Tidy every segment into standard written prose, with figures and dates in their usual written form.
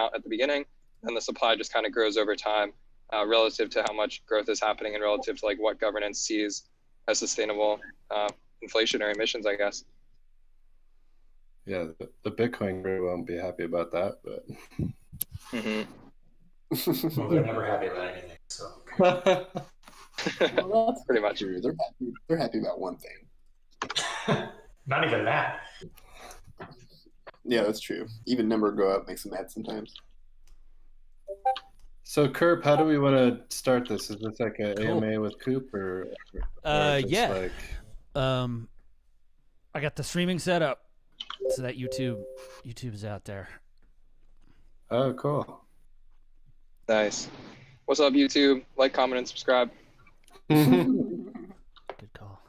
amount at the beginning, and the supply just kind of grows over time relative to how much growth is happening and relative to like what governance sees as sustainable inflationary emissions, I guess. Yeah, the Bitcoin group won't be happy about that, but Well, they're never happy about anything. So Well, that's pretty much. true. They're happy about one thing. not even that. Yeah, that's true. Even number go up makes them mad sometimes. So, Kerp, how do we want to start this? Is this like an AMA with Coop or just yeah. like... I got the streaming set up so that YouTube is out there. Oh, cool. Nice. What's up, YouTube? Like, comment, and subscribe. Good call.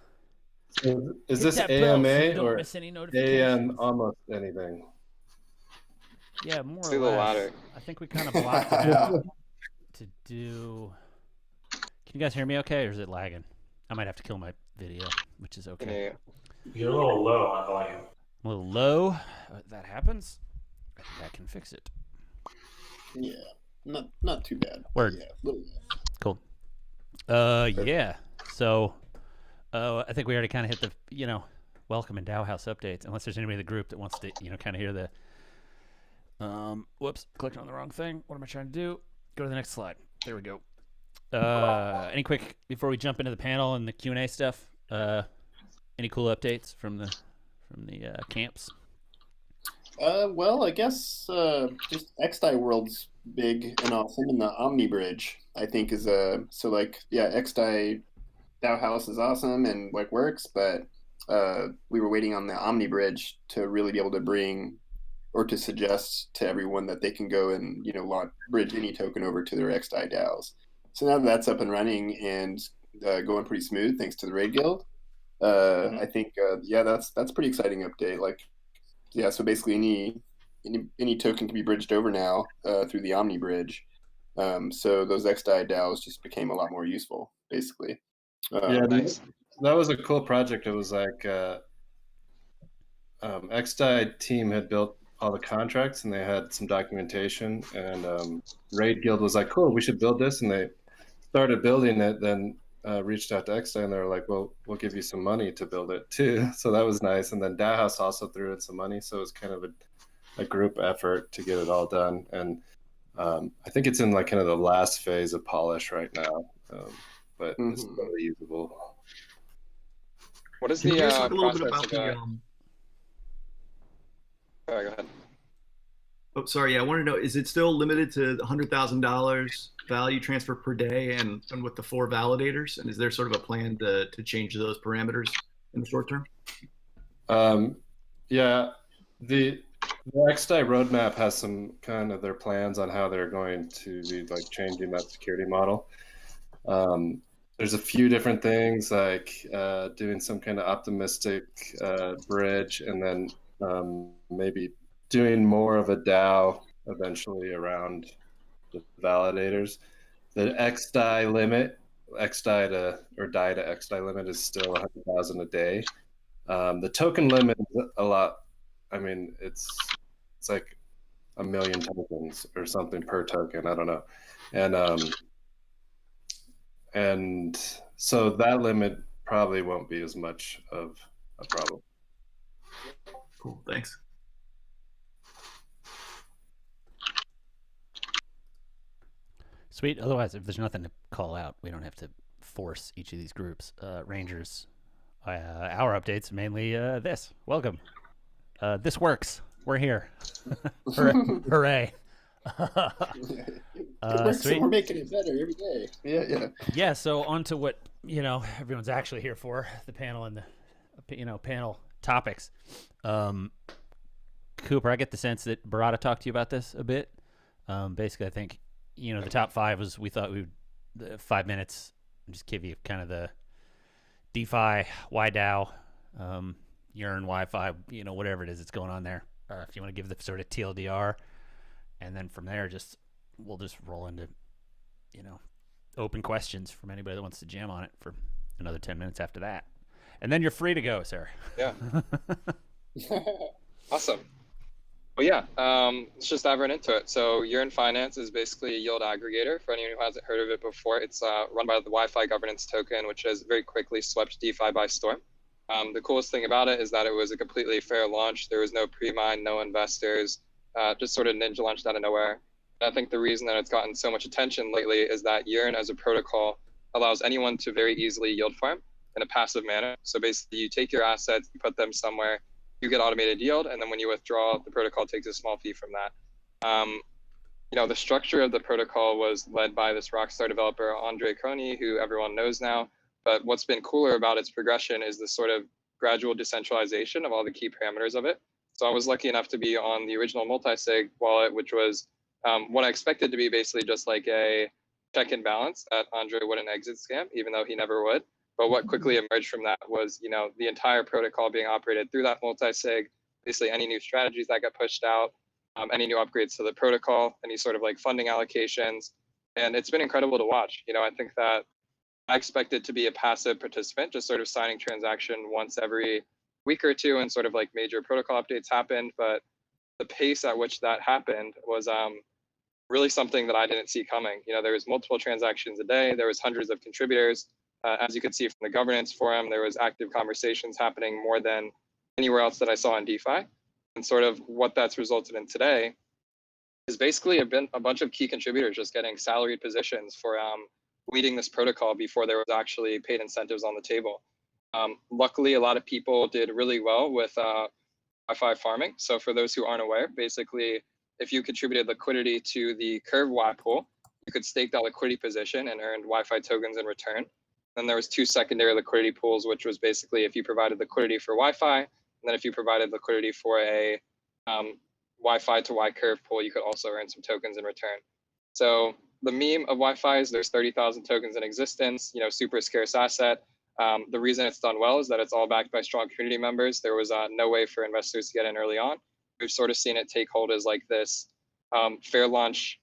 So is Hit this that bell so AMA you don't or miss any notifications. AM almost anything? Yeah, more Do or the less. latter. I think we kind of blocked it out to do. Can you guys hear me okay, or is it lagging? I might have to kill my video, which is okay. Yeah. You're a little low on volume. A little low. That happens. I think I can fix it. Yeah, not too bad. Word. Yeah, a little bit. Cool. Yeah. So, I think we already kind of hit the, welcome and Dow House updates. Unless there's anybody in the group that wants to, kind of hear the. Whoops, clicked on the wrong thing. What am I trying to do? Go to the next slide. There we go. Any quick before we jump into the panel and the Q&A stuff? Any cool updates from the camps? Well, I guess just XDI World's big and awesome, and the Omni Bridge I think is XDI Dow House is awesome and like works, but we were waiting on the Omni Bridge to really be able to bring or to suggest to everyone that they can go and bridge any token over to their XDI DAOs. So now that that's up and running and going pretty smooth thanks to the Raid Guild, I think that's pretty exciting update. So basically any token can be bridged over now through the Omni Bridge. So those XDI DAOs just became a lot more useful, basically. Nice. That was a cool project. It was like XDI team had built all the contracts and they had some documentation, and Raid Guild was like, cool, we should build this, and they started building it, then reached out to XDI and they were like, well, we'll give you some money to build it too. So that was nice. And then Dow House also threw in some money, so it was kind of a group effort to get it all done. And I think it's in like kind of the last phase of polish right now, but it's totally usable. What is Can the you guys talk a little bit process about of Go ahead. Oh, sorry. Yeah, I want to know: is it still limited to $100,000 value transfer per day, and with the 4 validators? And is there sort of a plan to change those parameters in the short term? Yeah, the XDI roadmap has some kind of their plans on how they're going to be like changing that security model. There's a few different things like doing some kind of optimistic bridge, and then maybe doing more of a DAO eventually around the validators. The XDAI limit, XDAI to XDAI limit is still 100,000 a day. The token limit is a lot. I mean, it's like 1 million tokens or something per token. I don't know, and so that limit probably won't be as much of a problem. Cool. Thanks. Sweet. Otherwise, if there's nothing to call out, we don't have to force each of these groups. Rangers, our updates mainly this. Welcome. This works. We're here. Hooray. Sweet. We're making it better every day. Yeah. Yeah. So on to what everyone's actually here for: the panel and the panel topics. Cooper, I get the sense that Barada talked to you about this a bit. Basically, I think the top 5 was, we thought we would 5 minutes just give you kind of the DeFi, YDAO, Urine Wi-Fi, whatever it is that's going on there. If you want to give the sort of TLDR, and then from there we'll just roll into open questions from anybody that wants to jam on it for another 10 minutes after that, and then you're free to go, sir. Yeah. Awesome. But yeah, let's just dive right into it. So Urine Finance is basically a yield aggregator. For anyone who hasn't heard of it before, it's run by the Wi-Fi governance token, which has very quickly swept DeFi by storm. The coolest thing about it is that it was a completely fair launch. There was no pre-mine, no investors, just sort of ninja launched out of nowhere. And I think the reason that it's gotten so much attention lately is that Urine as a protocol allows anyone to very easily yield farm in a passive manner. So basically you take your assets, you put them somewhere, you get automated yield, and then when you withdraw, the protocol takes a small fee from that. The structure of the protocol was led by this rockstar developer, Andre Crony, who everyone knows now. But what's been cooler about its progression is the sort of gradual decentralization of all the key parameters of it. So I was lucky enough to be on the original multi-sig wallet, which was what I expected to be basically just like a check and balance that Andre wouldn't exit scam, even though he never would. But what quickly emerged from that was, the entire protocol being operated through that multi-sig, basically any new strategies that got pushed out, any new upgrades to the protocol, any sort of like funding allocations. And it's been incredible to watch. I think that I expected to be a passive participant, just sort of signing transaction once every week or two and sort of like major protocol updates happened. But the pace at which that happened was really something that I didn't see coming. There was multiple transactions a day. There was hundreds of contributors. As you could see from the governance forum, there was active conversations happening more than anywhere else that I saw in DeFi. And sort of what that's resulted in today is basically a bunch of key contributors just getting salaried positions for leading this protocol before there was actually paid incentives on the table. Luckily, a lot of people did really well with Wi-Fi farming. So for those who aren't aware, basically, if you contributed liquidity to the Curve Y pool, you could stake that liquidity position and earn Wi-Fi tokens in return. Then there was two secondary liquidity pools, which was basically if you provided liquidity for Wi-Fi, and then if you provided liquidity for a Wi-Fi to Y Curve pool, you could also earn some tokens in return. So the meme of Wi-Fi is there's 30,000 tokens in existence, super scarce asset. The reason it's done well is that it's all backed by strong community members. There was no way for investors to get in early on. We've sort of seen it take hold as like this fair launch,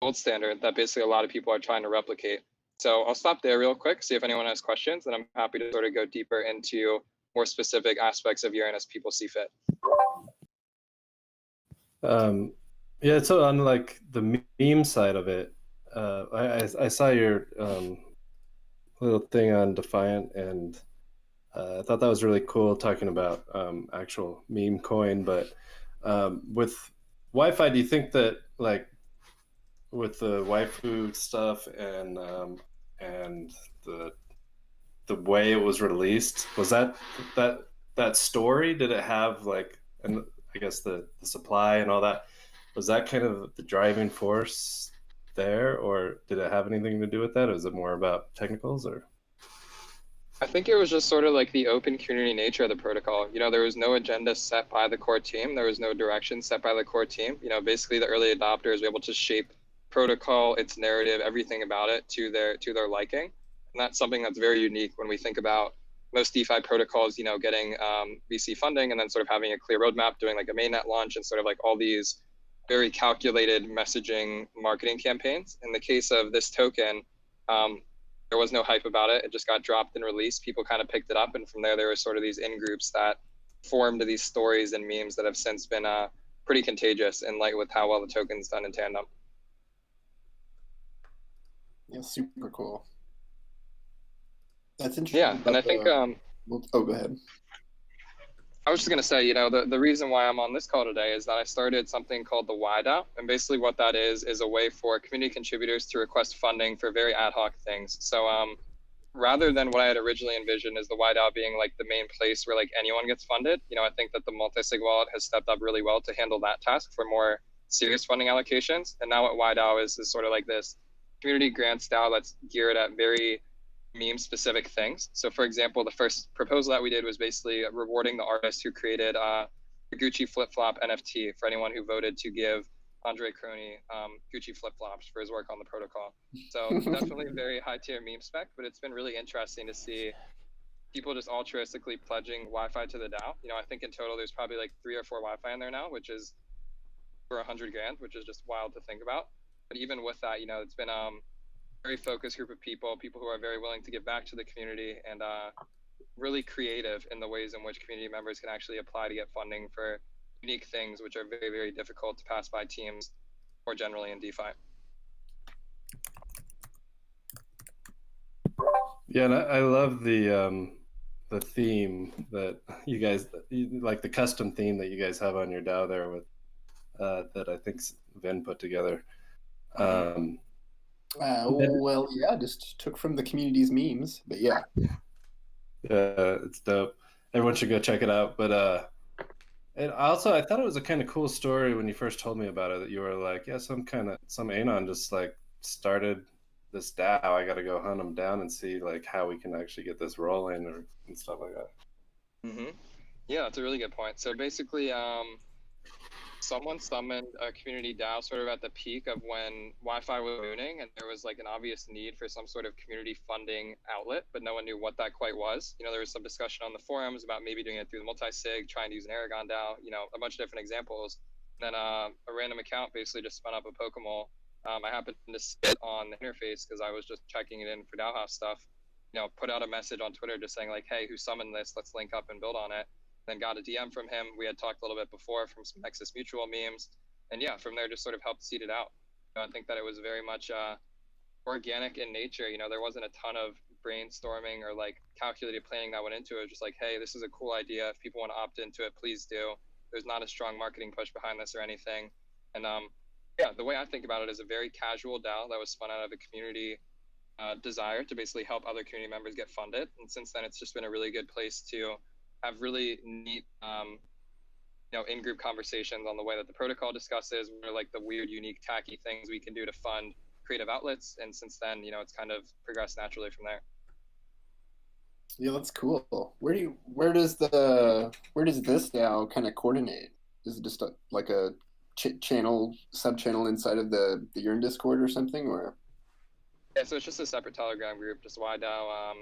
gold standard that basically a lot of people are trying to replicate. So I'll stop there real quick, see if anyone has questions, and I'm happy to sort of go deeper into more specific aspects of Urine as people see fit. Yeah, so on like the meme side of it, I saw your little thing on Defiant, and I thought that was really cool talking about actual meme coin. But with Wi-Fi, do you think that like with the Waifu stuff and the way it was released, was that story? Did it have like, and I guess the supply and all that, was that kind of the driving force there, or did it have anything to do with that? Or is it more about technicals, or? I think it was just sort of like the open community nature of the protocol. There was no agenda set by the core team. There was no direction set by the core team. Basically the early adopters were able to shape protocol, its narrative, everything about it to their liking. And that's something that's very unique when we think about most DeFi protocols, getting VC funding and then sort of having a clear roadmap, doing like a mainnet launch and sort of like all these very calculated messaging marketing campaigns. In the case of this token, there was no hype about it. It just got dropped and released. People kind of picked it up. And from there were sort of these in-groups that formed these stories and memes that have since been pretty contagious in light with how well the token's done in tandem. Yeah, super cool. That's interesting. Yeah, and I think... oh, go ahead. I was just going to say, the reason why I'm on this call today is that I started something called the YDAO. And basically what that is a way for community contributors to request funding for very ad hoc things. So rather than what I had originally envisioned as the YDAO being like the main place where like anyone gets funded, I think that the multi-sig wallet has stepped up really well to handle that task for more serious funding allocations. And now what YDAO is sort of like this community grant style that's geared at very meme specific things. So for example, the first proposal that we did was basically rewarding the artist who created the Gucci flip-flop NFT for anyone who voted to give Andre Crony Gucci flip-flops for his work on the protocol. So definitely a very high tier meme spec, but it's been really interesting to see people just altruistically pledging Wi-Fi to the DAO. I think in total there's probably like 3 or 4 Wi-Fi in there now, which is for $100 grand, which is just wild to think about. But even with that, it's been very focused group of people who are very willing to give back to the community and really creative in the ways in which community members can actually apply to get funding for unique things which are very, very difficult to pass by teams or generally in DeFi. Yeah, and I love the theme that you guys like, the custom theme that you guys have on your DAO there with that I think Vin put together. Well, yeah, just took from the community's memes, but yeah. It's dope. Everyone should go check it out. But and also I thought it was a kind of cool story when you first told me about it, that you were like, yeah, some anon just like started this DAO. I got to go hunt them down and see like how we can actually get this rolling or and stuff like that. Yeah, that's a really good point. So basically, someone summoned a community DAO sort of at the peak of when Wi-Fi was mooning, and there was like an obvious need for some sort of community funding outlet, but no one knew what that quite was. You know, there was some discussion on the forums about maybe doing it through the multi-sig, trying to use an Aragon DAO, you know, a bunch of different examples. And then a random account basically just spun up a Pokemon. I happened to sit on the interface because I was just checking it in for DAO House stuff. You know, put out a message on Twitter just saying like, hey, who summoned this? Let's link up and build on it. Then got a DM from him. We had talked a little bit before from some Nexus Mutual memes. And yeah, from there just sort of helped seed it out. You know, I think that it was very much organic in nature. You know, there wasn't a ton of brainstorming or like calculated planning that went into it. It was just like, hey, this is a cool idea. If people want to opt into it, please do. There's not a strong marketing push behind this or anything. And yeah, the way I think about it is a very casual DAO that was spun out of a community desire to basically help other community members get funded. And since then, it's just been a really good place to have really neat, you know, in-group conversations on the way that the protocol discusses, what are like the weird, unique, tacky things we can do to fund creative outlets. And since then, you know, it's kind of progressed naturally from there. Yeah, that's cool. Where does this DAO kind of coordinate? Is it just like a channel, sub-channel inside of the Urine Discord or something, or? Yeah, so it's just a separate Telegram group, just YDAO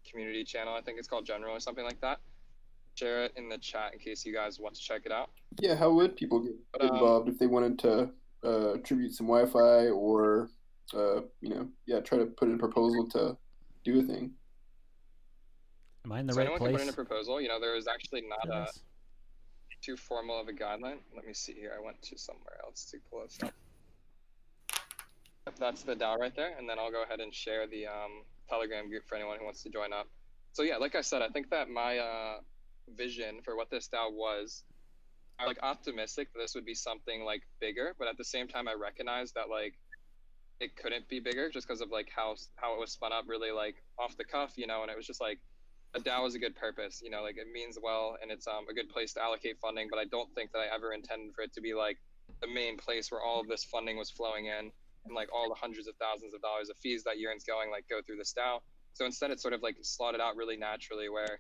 community channel. I think it's called General or something like that. Share it in the chat in case you guys want to check it out. Yeah, how would people get involved if they wanted to attribute some Wi-Fi or, you know, yeah, try to put in a proposal to do a thing? Am I in the So right anyone place? can put in a proposal. You know, there is actually not Yes. too formal of a guideline. Let me see here. I went to somewhere else to pull this up. That's the DAO right there, and then I'll go ahead and share the Telegram group for anyone who wants to join up. So yeah, like I said, I think that my vision for what this DAO was, I'm like optimistic that this would be something like bigger, but at the same time, I recognize that like it couldn't be bigger just because of like how it was spun up really like off the cuff, you know, and it was just like a DAO is a good purpose, you know, like it means well, and it's a good place to allocate funding, but I don't think that I ever intended for it to be like the main place where all of this funding was flowing in, and like all the hundreds of thousands of dollars of fees that Urine's going like go through this DAO. So instead, it's sort of like slotted out really naturally where,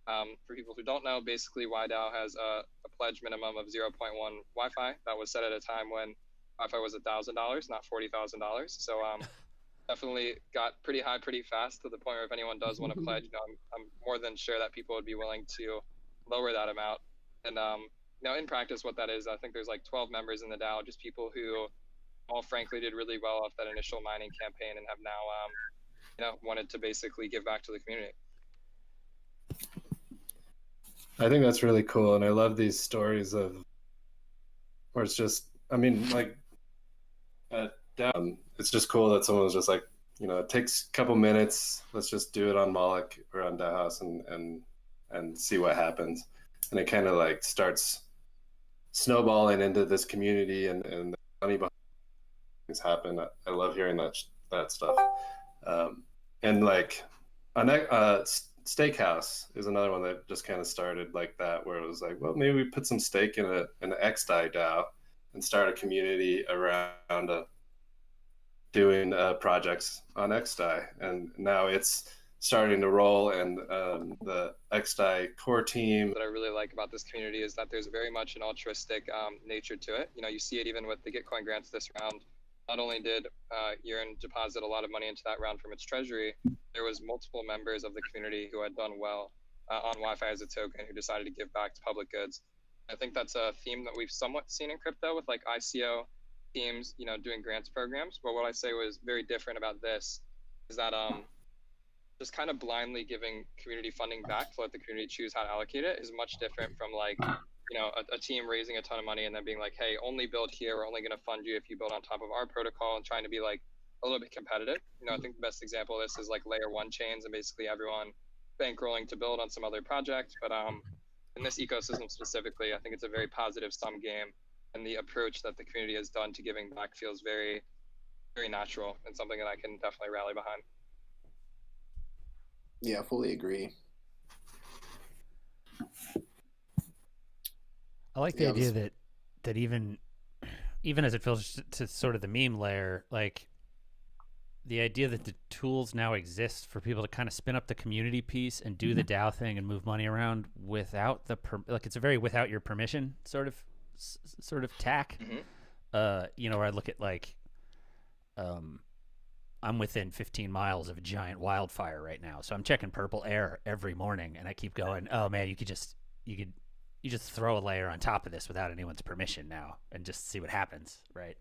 for people who don't know, basically YDAO has a pledge minimum of 0.1 Wi-Fi that was set at a time when Wi-Fi was $1,000, not $40,000. So definitely got pretty high pretty fast to the point where if anyone does want to pledge, you know, I'm more than sure that people would be willing to lower that amount. And you know, in practice, what that is, I think there's like 12 members in the DAO, just people who all frankly did really well off that initial mining campaign and have now you know, wanted to basically give back to the community. I think that's really cool, and I love these stories of where it's just, I mean, like, it's just cool that someone was just like, you know, it takes a couple minutes, let's just do it on Moloch or on DAO House and see what happens, and it kind of like starts snowballing into this community, and the money behind things happen. I love hearing that stuff, and like on Steakhouse is another one that just kind of started like that, where it was like, well, maybe we put some stake in an XDAI DAO and start a community around doing projects on XDAI, and now it's starting to roll. And the XDAI core team. What I really like about this community is that there's very much an altruistic nature to it. You know, you see it even with the Gitcoin grants this round. Not only did Urine deposit a lot of money into that round from its treasury, there was multiple members of the community who had done well on Wi-Fi as a token who decided to give back to public goods. I think that's a theme that we've somewhat seen in crypto with like ICO teams, you know, doing grants programs. But what I say was very different about this is that just kind of blindly giving community funding back to let the community choose how to allocate it is much different from like, a team raising a ton of money and then being like, hey, only build here. We're only going to fund you if you build on top of our protocol, and trying to be like a little bit competitive. I think the best example of this is like layer one chains and basically everyone bankrolling to build on some other project. But in this ecosystem specifically, I think it's a very positive sum game, and the approach that the community has done to giving back feels very, very natural and something that I can definitely rally behind. Yeah, fully agree. I like the idea that even as it feels to sort of the meme layer, like the idea that the tools now exist for people to kind of spin up the community piece and do the DAO thing and move money around without like it's a very without your permission sort of tack. Where I look at like, I'm within 15 miles of a giant wildfire right now, so I'm checking purple air every morning, and I keep going, oh man, you just throw a layer on top of this without anyone's permission now and just see what happens, right?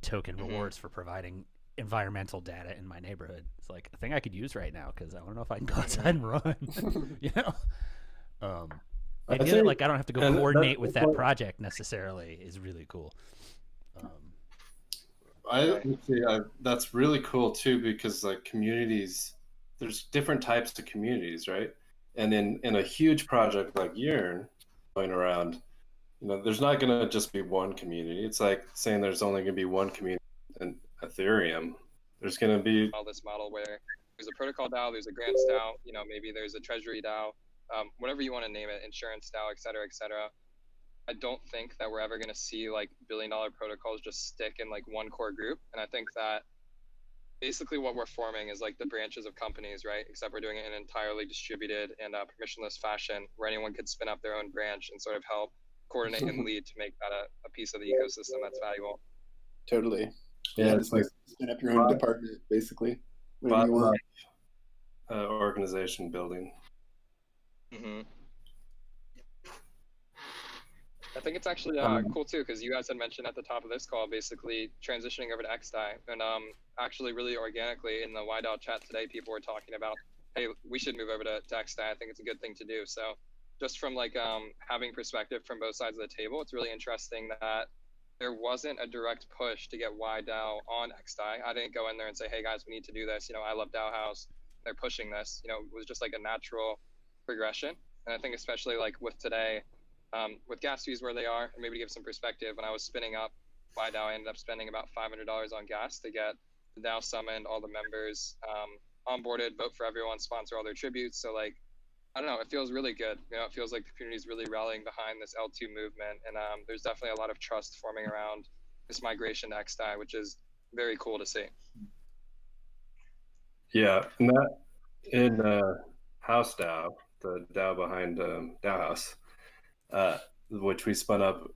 Token rewards for providing environmental data in my neighborhood. It's like a thing I could use right now because I want to know if I can go outside and run. The idea that like I don't have to go coordinate with that project necessarily is really cool. That's really cool too, because like communities, there's different types of communities, right? And in a huge project like Urine going around, there's not going to just be one community. It's like saying there's only going to be one community in Ethereum. There's going to be all this model where there's a protocol DAO, there's a grants DAO, maybe there's a treasury DAO, whatever you want to name it, insurance DAO, et cetera, et cetera. I don't think that we're ever going to see like billion-dollar protocols just stick in like one core group. And I think that basically what we're forming is like the branches of companies, right? Except we're doing it in an entirely distributed and permissionless fashion where anyone could spin up their own branch and sort of help coordinate and lead to make that a piece of the ecosystem that's valuable. Totally. Yeah, it's like spin up your own department, basically. Organization building. I think it's actually cool too, because you guys had mentioned at the top of this call basically transitioning over to XDAI, and actually really organically in the YDAO chat today, people were talking about, hey, we should move over to XDAI. I think it's a good thing to do. So just from like having perspective from both sides of the table, it's really interesting that there wasn't a direct push to get YDAO on XDAI. I didn't go in there and say, hey guys, we need to do this. I love DAO House. They're pushing this. It was just like a natural progression. And I think especially like with today, with gas fees where they are, and maybe to give some perspective, when I was spinning up YDAO, I ended up spending about $500 on gas to get the DAO summoned, all the members onboarded, vote for everyone, sponsor all their tributes. So like, I don't know, it feels really good. It feels like the community is really rallying behind this L2 movement, and there's definitely a lot of trust forming around this migration to XDAI, which is very cool to see. Yeah, and that in Haus DAO, the DAO behind DAO House, which we spun up,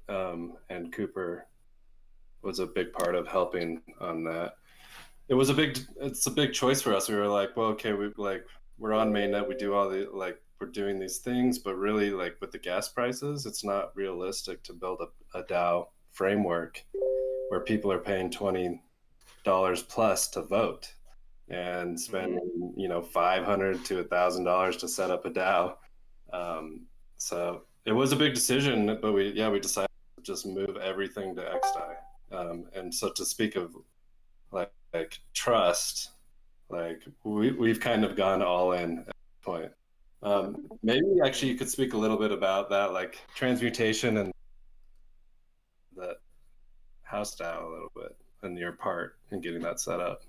and Cooper was a big part of helping on that. It's a big choice for us. We were like, well, okay, we're on mainnet, we do all we're doing these things, but really like with the gas prices, it's not realistic to build a DAO framework where people are paying $20 plus to vote and spending, $500 to $1,000 to set up a DAO. So it was a big decision, but we decided to just move everything to XDAI. And so to speak of like trust, like we've kind of gone all in at this point. Maybe actually you could speak a little bit about that, like transmutation and the Haus DAO a little bit, and your part in getting that set up.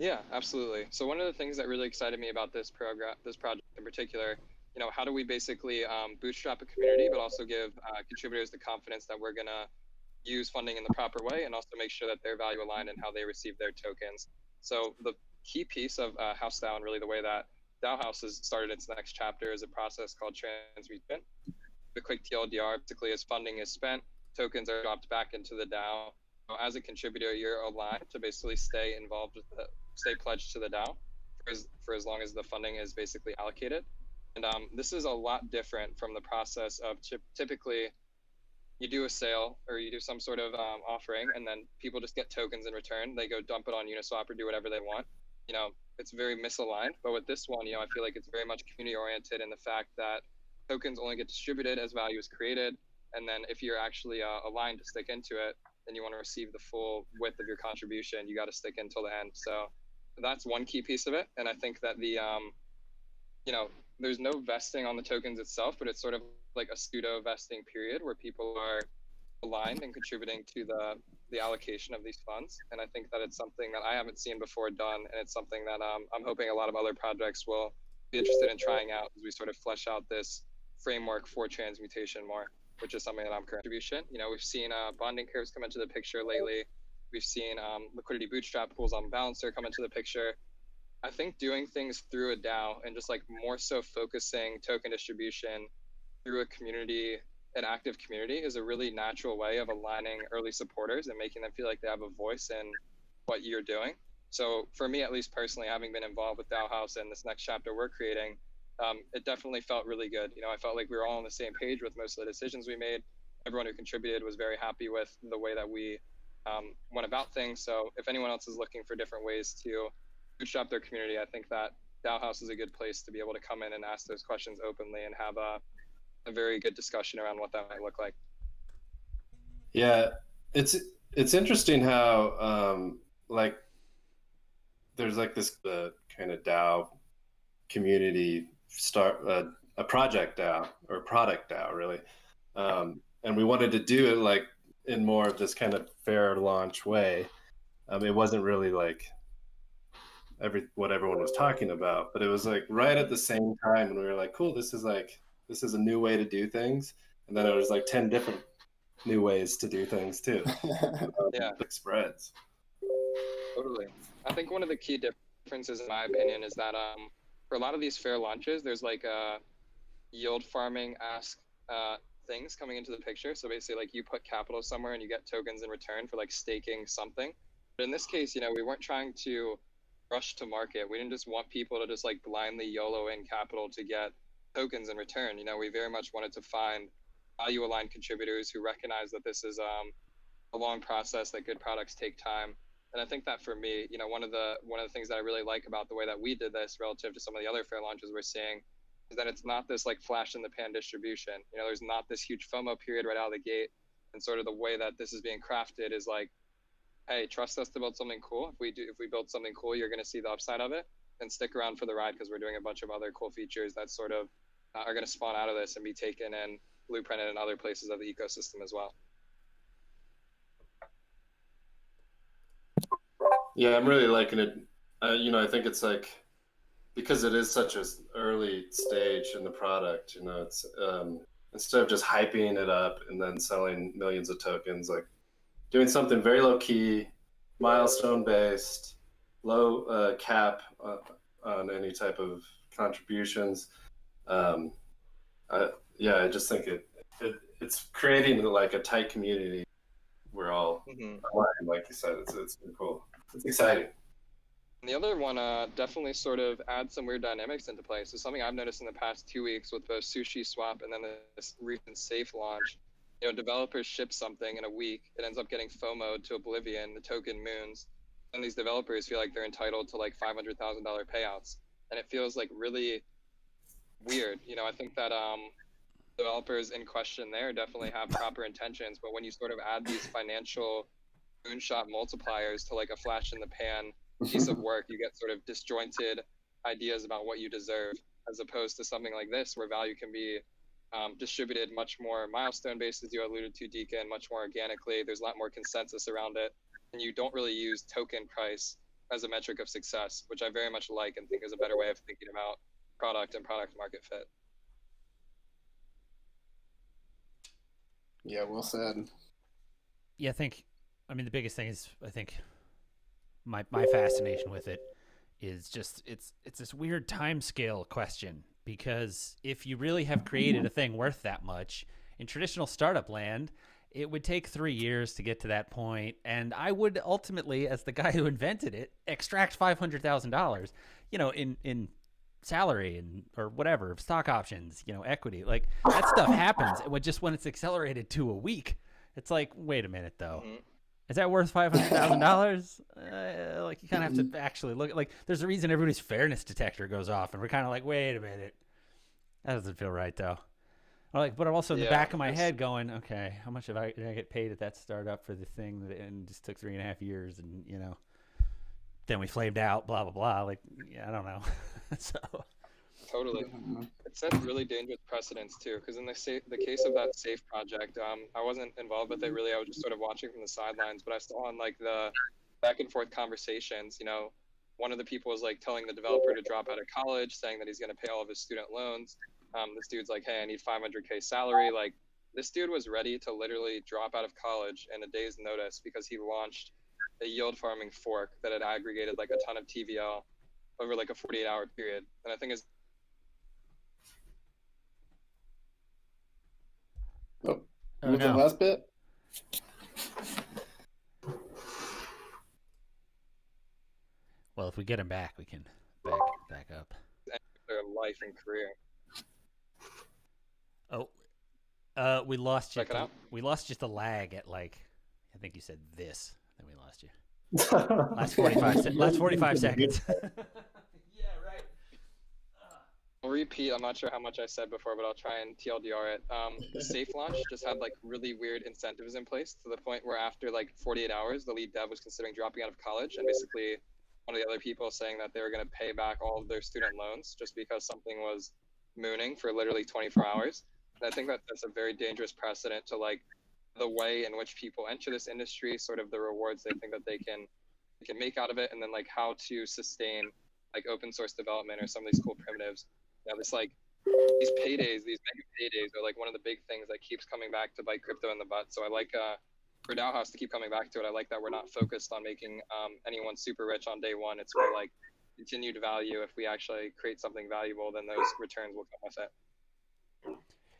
Yeah, absolutely. So one of the things that really excited me about this project in particular, how do we basically bootstrap a community, but also give contributors the confidence that we're gonna use funding in the proper way, and also make sure that they're value aligned in how they receive their tokens. So the key piece of Haus DAO, and really the way that DAO House has started its next chapter, is a process called transmutation. The quick TLDR, basically, as funding is spent, tokens are dropped back into the DAO. So as a contributor, you're aligned to basically stay involved with stay pledged to the DAO for as long as the funding is basically allocated. And this is a lot different from the process of typically you do a sale or you do some sort of offering, and then people just get tokens in return. They go dump it on Uniswap or do whatever they want. It's very misaligned. But with this one, I feel like it's very much community oriented in the fact that tokens only get distributed as value is created. And then if you're actually aligned to stick into it, then you want to receive the full width of your contribution. You got to stick until the end. So that's one key piece of it. And I think that there's no vesting on the tokens itself, but it's sort of like a pseudo vesting period where people are aligned and contributing to the allocation of these funds. And I think that it's something that I haven't seen before done, and it's something that I'm hoping a lot of other projects will be interested in trying out as we sort of flesh out this framework for transmutation more, which is something that I'm currently contribution. We've seen bonding curves come into the picture lately. We've seen liquidity bootstrap pools on Balancer come into the picture. I think doing things through a DAO and just like more so focusing token distribution through a community, an active community, is a really natural way of aligning early supporters and making them feel like they have a voice in what you're doing. So for me, at least personally, having been involved with DAO House and this next chapter we're creating, it definitely felt really good. I felt like we were all on the same page with most of the decisions we made. Everyone who contributed was very happy with the way that we went about things. So if anyone else is looking for different ways to bootstrap their community, I think that DAO House is a good place to be able to come in and ask those questions openly and have a very good discussion around what that might look like. Yeah, it's interesting how like there's like this kind of DAO community start a project DAO or product DAO really, and we wanted to do it like in more of this kind of fair launch way. It wasn't really like what everyone was talking about, but it was like right at the same time, and we were like, cool, this is a new way to do things. And then it was like 10 different new ways to do things too. Yeah, big spreads. Totally. I think one of the key differences, in my opinion, is that for a lot of these fair launches, there's like a yield farming things coming into the picture. So basically, like you put capital somewhere and you get tokens in return for like staking something. But in this case, we weren't trying to rush to market. We didn't just want people to just like blindly YOLO in capital to get tokens in return. We very much wanted to find value aligned contributors who recognize that this is a long process, that good products take time. And I think that for me, one of the things that I really like about the way that we did this relative to some of the other fair launches we're seeing is that it's not this like flash in the pan distribution. There's not this huge FOMO period right out of the gate. And sort of the way that this is being crafted is like, hey, trust us to build something cool. If we build something cool, you're going to see the upside of it, and stick around for the ride because we're doing a bunch of other cool features that sort of are going to spawn out of this and be taken and blueprinted in other places of the ecosystem as well. Yeah, I'm really liking it. I think it's like, because it is such an early stage in the product, it's instead of just hyping it up and then selling millions of tokens, like doing something very low key, milestone based, low cap on any type of contributions. I just think it's creating like a tight community. We're all aligned, like you said. It's pretty cool. It's exciting. And the other one definitely sort of adds some weird dynamics into play. So something I've noticed in the past 2 weeks with both Sushi Swap and then this recent Safe launch, developers ship something in a week, it ends up getting FOMO'd to oblivion, the token moons, and these developers feel like they're entitled to like $500,000 payouts. And it feels like really weird. I think that developers in question there definitely have proper intentions, but when you sort of add these financial moonshot multipliers to like a flash in the pan piece of work, you get sort of disjointed ideas about what you deserve, as opposed to something like this where value can be distributed much more milestone based, as you alluded to, Deacon, much more organically. There's a lot more consensus around it, and you don't really use token price as a metric of success, which I very much like and think is a better way of thinking about product and product market fit. Yeah, well said. Yeah, I mean, the biggest thing is, I think my fascination with it is just it's this weird time scale question, because if you really have created a thing worth that much in traditional startup land, it would take 3 years to get to that point, and I would ultimately, as the guy who invented it, extract $500,000, in salary and or whatever, stock options, equity. Like that stuff happens when it's accelerated to a week. It's like, wait a minute though. Mm-hmm. Is that worth $500,000? Like you kind of have to actually look at, like, there's a reason everybody's fairness detector goes off, and we're kind of like, wait a minute, that doesn't feel right though. But I'm also in the Yeah, back of my it's- head going, okay, how much did I get paid at that startup for the thing that and just took 3.5 years, and then we flamed out, blah blah blah. Like, yeah, I don't know. So Totally. It sets really dangerous precedents too, because in the case of that safe project, I wasn't involved with it really. I was just sort of watching from the sidelines, but I saw on like the back and forth conversations, one of the people was like telling the developer to drop out of college, saying that he's going to pay all of his student loans. This dude's like, hey, I need 500K salary. Like, this dude was ready to literally drop out of college in a day's notice because he launched a yield farming fork that had aggregated like a ton of TVL over like a 48-hour period. And I think it's What was the last bit? Well, if we get him back, we can back up. their life and career. Oh, we lost you. Check it out. We lost just a lag at like, I think you said this, then we lost you. Last 45 seconds. Yeah, right. I'll repeat. I'm not sure how much I said before, but I'll try and TLDR it. The safe launch just had like really weird incentives in place to the point where after like 48 hours, the lead dev was considering dropping out of college, and basically one of the other people saying that they were going to pay back all of their student loans just because something was mooning for literally 24 hours. And I think that that's a very dangerous precedent to like the way in which people enter this industry, sort of the rewards they think that they can make out of it, and then like how to sustain like open source development or some of these cool primitives. This like these paydays, these mega paydays are like one of the big things that keeps coming back to bite crypto in the butt. So I like for Haus to keep coming back to it. I like that we're not focused on making anyone super rich on day one. It's more like continued value. If we actually create something valuable, then those returns will come with it.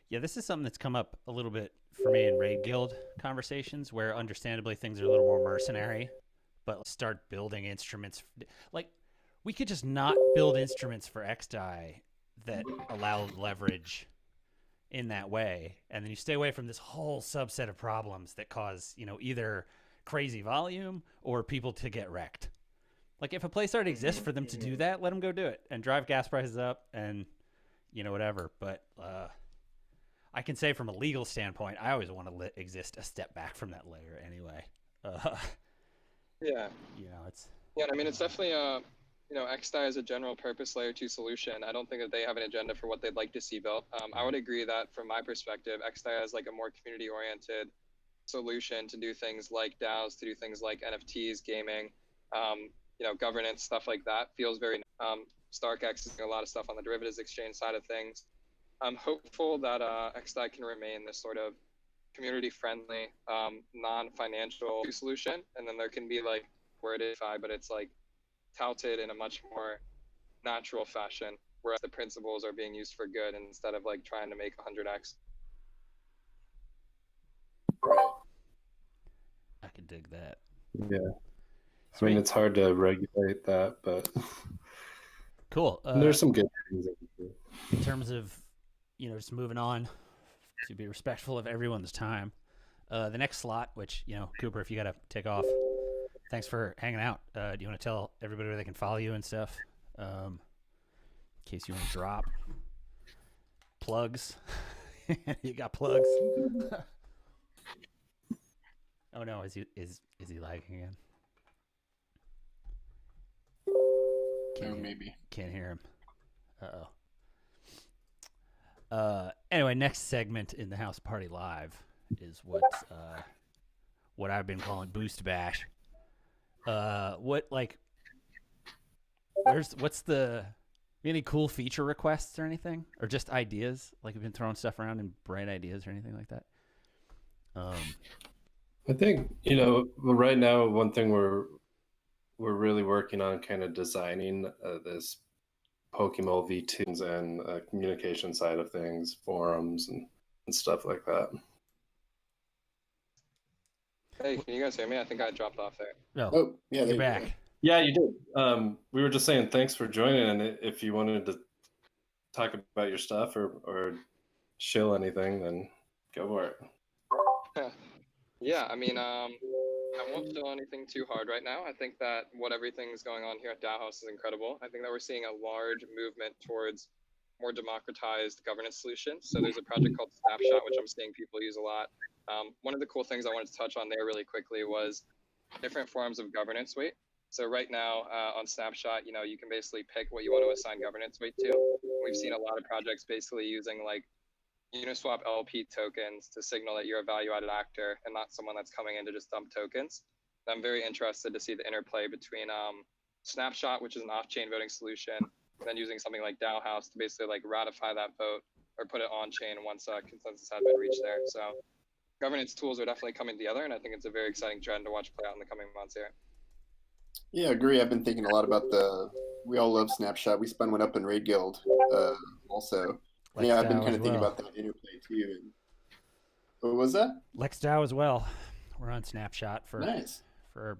Yeah, this is something that's come up a little bit for me in raid guild conversations, where understandably things are a little more mercenary, but start building instruments. Like, we could just not build instruments for XDAI that allow leverage in that way, and then you stay away from this whole subset of problems that cause, either crazy volume or people to get wrecked. Like, if a place already exists for them to do that, let them go do it and drive gas prices up and, whatever. But I can say from a legal standpoint, I always want to exist a step back from that layer anyway. Yeah. It's... Yeah, I mean, it's definitely XDAI is a general purpose layer 2 solution. I don't think that they have an agenda for what they'd like to see built. I would agree that from my perspective, XDAI is like a more community oriented solution to do things like DAOs, to do things like NFTs, gaming, governance, stuff like that. Feels very StarkX is doing a lot of stuff on the derivatives exchange side of things. I'm hopeful that XDAI can remain this sort of community friendly, non-financial solution, and then there can be like worded DeFi, but it's like touted in a much more natural fashion, whereas the principles are being used for good instead of like trying to make 100x. I can dig that. Yeah. I mean, it's hard to regulate that, but cool. There's some good things. In terms of, just moving on to be respectful of everyone's time. The next slot, which, Cooper, if you got to take off, thanks for hanging out. Do you want to tell everybody where they can follow you and stuff? In case you want to drop plugs. You got plugs. Oh no, is he lagging again? Maybe. Can't hear him. Anyway, next segment in the House Party Live is what I've been calling Boost Bash. Any cool feature requests or anything, or just ideas? Like, we've been throwing stuff around and bright ideas or anything like that. I think right now one thing we're really working on kind of designing this Pokemon V2s and communication side of things, forums and stuff like that. Hey, can you guys hear me? I think I dropped off there. No, Oh, yeah, you're back. Yeah, you did. We were just saying thanks for joining, and if you wanted to talk about your stuff or shill anything, then go for it. Yeah, I mean, I won't show anything too hard right now. I think that what everything's going on here at Haus is incredible. I think that we're seeing a large movement towards more democratized governance solutions. So there's a project called Snapshot, which I'm seeing people use a lot. One of the cool things I wanted to touch on there really quickly was different forms of governance weight. So right now on Snapshot, you can basically pick what you want to assign governance weight to. We've seen a lot of projects basically using like Uniswap LP tokens to signal that you're a value-added actor and not someone that's coming in to just dump tokens. I'm very interested to see the interplay between Snapshot, which is an off-chain voting solution, and then using something like Haus to basically like ratify that vote or put it on chain once consensus has been reached there. So governance tools are definitely coming together, and I think it's a very exciting trend to watch play out in the coming months here. Yeah, I agree. I've been thinking a lot about we all love Snapshot. We spun one up in Raid Guild also. Lex Yeah, I've been DAO kind as of thinking well. about that interplay too. And what was that? Lex DAO as well. We're on Snapshot for Nice.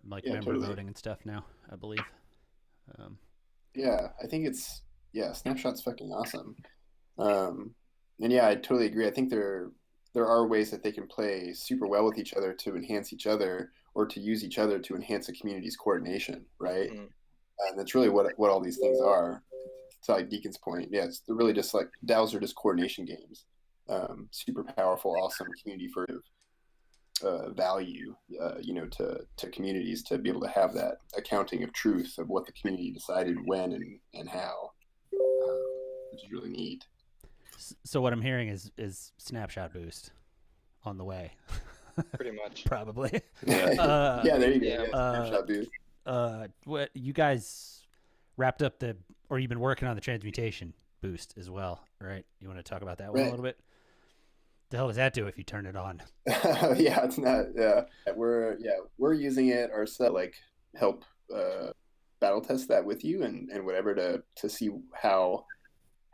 like Yeah, member totally. voting and stuff now, I believe. Yeah, I think Snapshot's fucking awesome. And yeah, I totally agree. I think there are ways that they can play super well with each other to enhance each other, or to use each other to enhance a community's coordination, right? Mhm. And that's really what all these things are. To like Deacon's point, yeah, they're really just like DAOs are just coordination games. Super powerful, awesome community for value, to communities to be able to have that accounting of truth of what the community decided when and how, which is really neat. So what I'm hearing is Snapshot boost on the way. Pretty much. Probably. Yeah, yeah, there you go. yeah. Yeah, Snapshot boost. What you guys wrapped up or you've been working on the transmutation boost as well, right? You want to talk about that one a Right. little bit? The hell does that do if you turn it on? Yeah, it's not. Yeah, we're using it ourselves. Like help battle test that with you and whatever to see how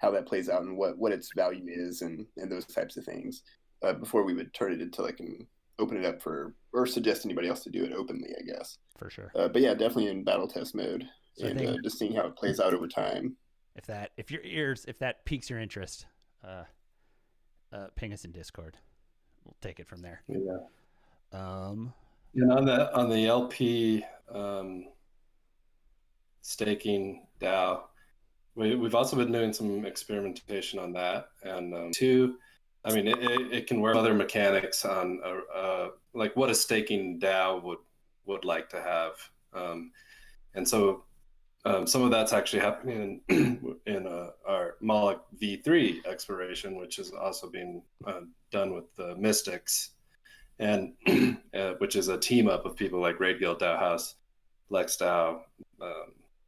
that plays out and what its value is and those types of things before we would turn it into like and open it up or suggest anybody else to do it openly, I guess. For sure. But yeah, definitely in battle test mode So I and think- just seeing how it plays out over time. If that piques your interest, ping us in Discord. We'll take it from there. Yeah. Um, And on the LP staking DAO, we've also been doing some experimentation on that, and I mean, it can work other mechanics on like what a staking DAO would like to have, and so some of that's actually happening in our Moloch V3 exploration, which is also being done with the Mystics, and which is a team up of people like Raid Guild, DAO Haus, Lex DAO,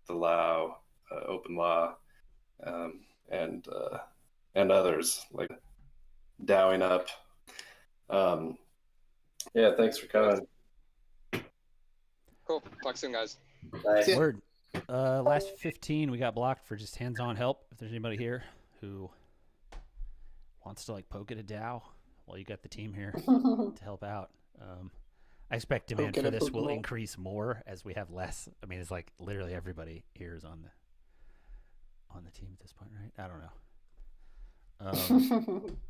the Lao, Open Law, and others like DAOing up. Yeah, thanks for coming. Cool. Talk soon, guys. Yeah. Word. Last 15, we got blocked for just hands-on help. If there's anybody here who wants to like poke at a DAO, well, you got the team here to help out. I expect demand Poke for at a this will Pokeball. increase more as we have less. I mean, it's like literally everybody here is on the team at this point, right? I don't know.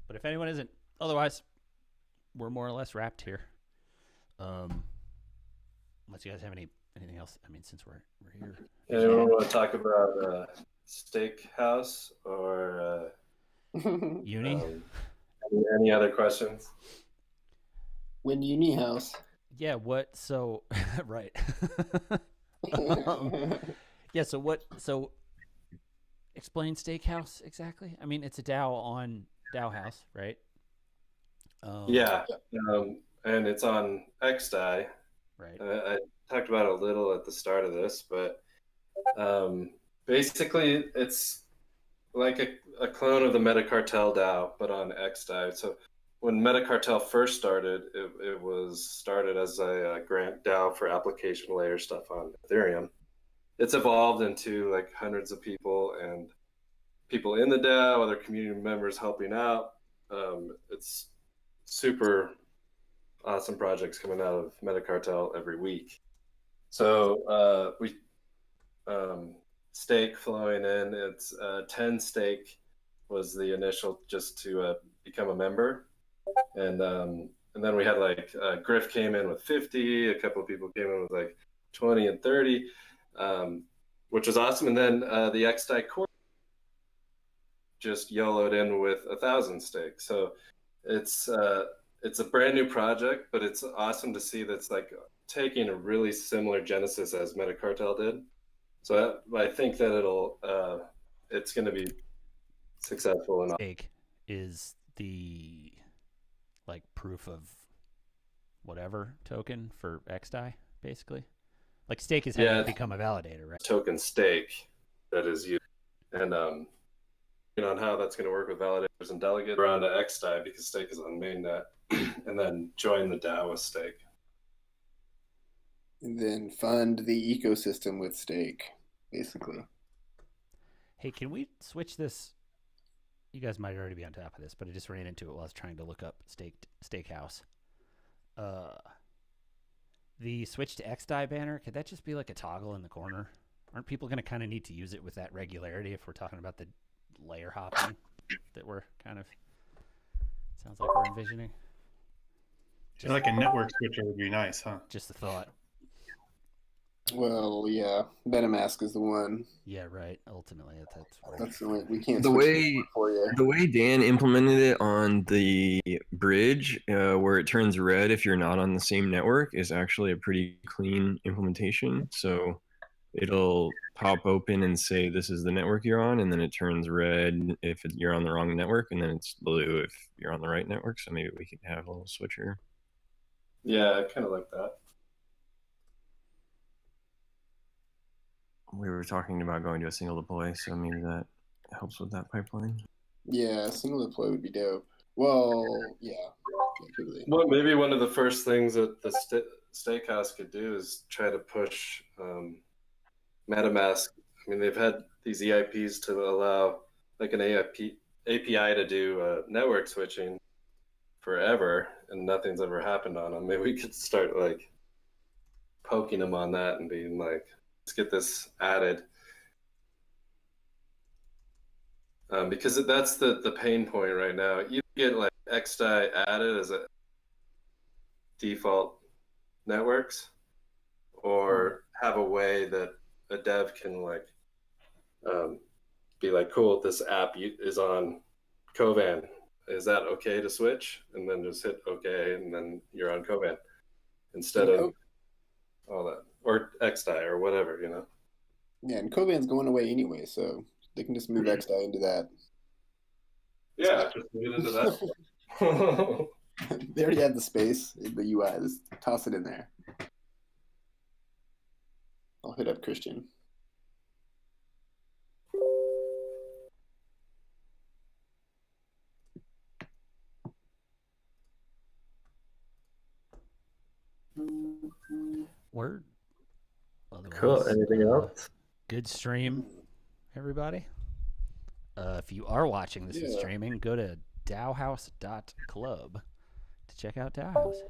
But if anyone isn't, otherwise, we're more or less wrapped here. Unless you guys have anything else. I mean, since we're here. Anyone want to talk about Steak House or Uni? any other questions? When Uni House. Yeah, what? So, right. Yeah, so explain Steakhouse exactly. I mean, it's a DAO on DAO House, right? Yeah, and it's on XDAI. Right. I talked about it a little at the start of this, but basically it's like a clone of the Metacartel DAO, but on XDAI. So when Metacartel first started, it was started as a grant DAO for application layer stuff on Ethereum. It's evolved into like hundreds of people and people in the DAO, other community members helping out. It's super awesome projects coming out of Metacartel every week. So we stake flowing in. It's 10 stake was the initial just to become a member, and then we had like Griff came in with 50. A couple of people came in with like 20 and 30, which was awesome. And then the XDAI core just YOLO'd in with 1,000 stake. So it's a brand new project, but it's awesome to see that's like taking a really similar genesis as Metacartel did. So I think that it's going to be successful enough. Stake is the like proof of whatever token for XDAI, basically. Like stake is how you become a validator, right? Token stake that is used, and on how that's going to work with validators and delegates around to XDAI because stake is on mainnet, and then join the DAO with stake. And then fund the ecosystem with stake, basically. Hey, can we switch this? You guys might already be on top of this, but I just ran into it while I was trying to look up Steakhouse. The switch to XDAI banner, could that just be like a toggle in the corner? Aren't people going to kind of need to use it with that regularity if we're talking about the layer hopping that we're kind of, sounds like we're envisioning? Just like a network switcher would be nice, huh? Just a thought. Well, yeah, MetaMask is the one. Yeah, right. Ultimately, That's the way we can't. The way Dan implemented it on the bridge, where it turns red if you're not on the same network, is actually a pretty clean implementation. So it'll pop open and say this is the network you're on, and then it turns red if you're on the wrong network, and then it's blue if you're on the right network. So maybe we can have a little switcher. Yeah, I kind of like that. We were talking about going to a single deploy, so maybe that helps with that pipeline. Yeah, single deploy would be dope. Well, yeah. Well, maybe one of the first things that the Steakhouse could do is try to push MetaMask. I mean, they've had these EIPs to allow like an API to do network switching forever, and nothing's ever happened on them. Maybe we could start like poking them on that and being like, let's get this added. Because that's the pain point right now. You get like XDAI added as a default networks, or have a way that a dev can like be like, cool, this app is on Kovan. Is that okay to switch? And then just hit okay, and then you're on Kovan instead of all that, or XDAI or whatever, you know. Yeah, and Kovan's going away anyway, so they can just move XDAI into that. Yeah, just move it into that. They already had the space, the UI. Just toss it in there. I'll hit up Christian. Word. Cool. Anything else? Good stream, everybody. If you are watching this in streaming, go to dowhouse.club to check out DAO House.